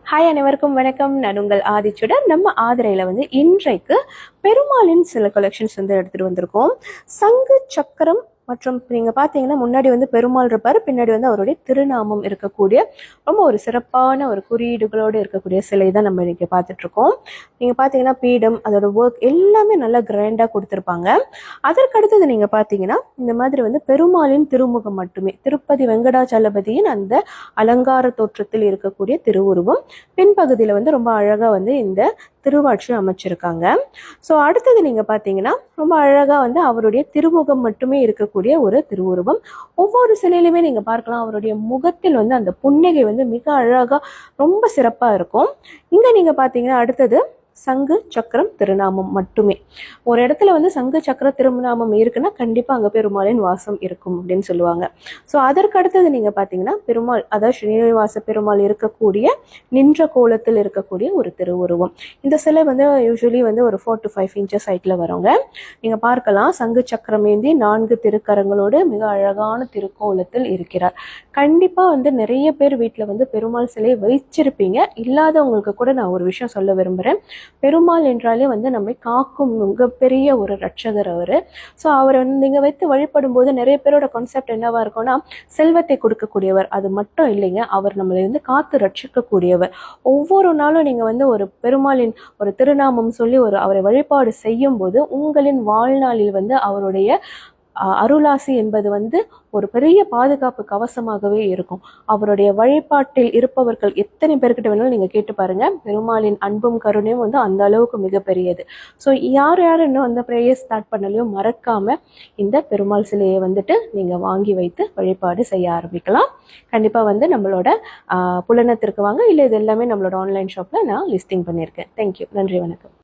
Hi, அனைவருக்கும் வணக்கம். நான் உங்கள் ஆதிச்சுடர். நம்ம ஆதிரையில இன்றைக்கு பெருமாளின் சில கலெக்ஷன்ஸ் எடுத்துட்டு வந்திருக்கோம். சங்கு சக்கரம் மற்றும் நீங்க பாத்தீங்கன்னா முன்னாடி பெருமாள் இருப்பாரு, பின்னாடி அவருடைய திருநாமம் இருக்கக்கூடிய ரொம்ப ஒரு சிறப்பான ஒரு குறியீடுகளோடு இருக்கக்கூடிய சிலை தான் நம்ம இன்னைக்கு பார்த்துட்டு இருக்கோம். நீங்க பாத்தீங்கன்னா பீடம், அதோட ஒர்க் எல்லாமே நல்லா கிராண்டா கொடுத்துருப்பாங்க. அதற்கடுத்தது நீங்க பாத்தீங்கன்னா இந்த மாதிரி பெருமாளின் திருமுகம் மட்டுமே, திருப்பதி வெங்கடாச்சலபதியின் அந்த அலங்கார தோற்றத்தில் இருக்கக்கூடிய திருவுருவம் பின்பகுதியில் ரொம்ப அழகாக இந்த திருவாட்சி அமைச்சிருக்காங்க. ஸோ அடுத்தது நீங்கள் பார்த்தீங்கன்னா ரொம்ப அழகாக அவருடைய திருமுகம் மட்டுமே இருக்கக்கூடிய ஒரு திருவுருவம். ஒவ்வொரு சிலையிலுமே நீங்கள் பார்க்கலாம் அவருடைய முகத்தில் அந்த புன்னகை மிக அழகாக ரொம்ப சிறப்பாக இருக்கும். இங்கே நீங்கள் பார்த்தீங்கன்னா அடுத்தது சங்கு சக்கரம் திருநாமம் மட்டுமே. ஒரு இடத்துல சங்கு சக்கர திருநாமம் இருக்குன்னா கண்டிப்பா அங்க பெருமாளின் வாசம் இருக்கும் அப்படின்னு சொல்லுவாங்க. ஸோ அதற்கு அடுத்தது நீங்க பாத்தீங்கன்னா பெருமாள், அதாவது ஸ்ரீனிவாச பெருமாள் இருக்கக்கூடிய நின்ற கோலத்தில் இருக்கக்கூடிய ஒரு திருவுருவம். இந்த சிலை யூஸ்வலி ஒரு 4 to 5 inches ஹைட்ல வருங்க. நீங்க பார்க்கலாம் சங்கு சக்கரம் ஏந்தி 4 திருக்கரங்களோடு மிக அழகான திருக்கோலத்தில் இருக்கிறார். கண்டிப்பா நிறைய பேர் வீட்டுல பெருமாள் சிலை வச்சிருப்பீங்க. இல்லாதவங்களுக்கு கூட நான் ஒரு விஷயம் சொல்ல விரும்புறேன். பெருமாள் என்றாலே நம்மை காக்கும் மிகப்பெரிய ஒரு ரட்சகர் அவரு. ஸோ அவரை நீங்க வைத்து வழிபடும் போது நிறைய பேரோட கான்செப்ட் என்னவா இருக்கும்னா செல்வத்தை கொடுக்கக்கூடியவர், அது மட்டும் இல்லைங்க, அவர் நம்மளை காத்து ரட்சிக்கக்கூடியவர். ஒவ்வொரு நாளும் நீங்க ஒரு பெருமாளின் ஒரு திருநாமம் சொல்லி அவரை வழிபாடு செய்யும் போது உங்களின் வாழ்நாளில் அவருடைய அருளாசி என்பது ஒரு பெரிய பாதுகாப்பு கவசமாகவே இருக்கும். அவருடைய வழிபாட்டில் இருப்பவர்கள் எத்தனை பேர்கிட்ட வேணாலும் நீங்க கேட்டு பாருங்க, பெருமாளின் அன்பும் கருணையும் அந்த அளவுக்கு மிகப்பெரியது. ஸோ யார் இன்னும் அந்த ப்ரேயர் ஸ்டார்ட் பண்ணலையும் மறக்காம இந்த பெருமாள் சிலையை நீங்க வாங்கி வைத்து வழிபாடு செய்ய ஆரம்பிக்கலாம். கண்டிப்பா நம்மளோட புலனத்திற்கு வாங்க, இல்லை இது எல்லாமே நம்மளோட ஆன்லைன் ஷாப்ல நான் லிஸ்டிங் பண்ணியிருக்கேன். தேங்க்யூ, நன்றி, வணக்கம்.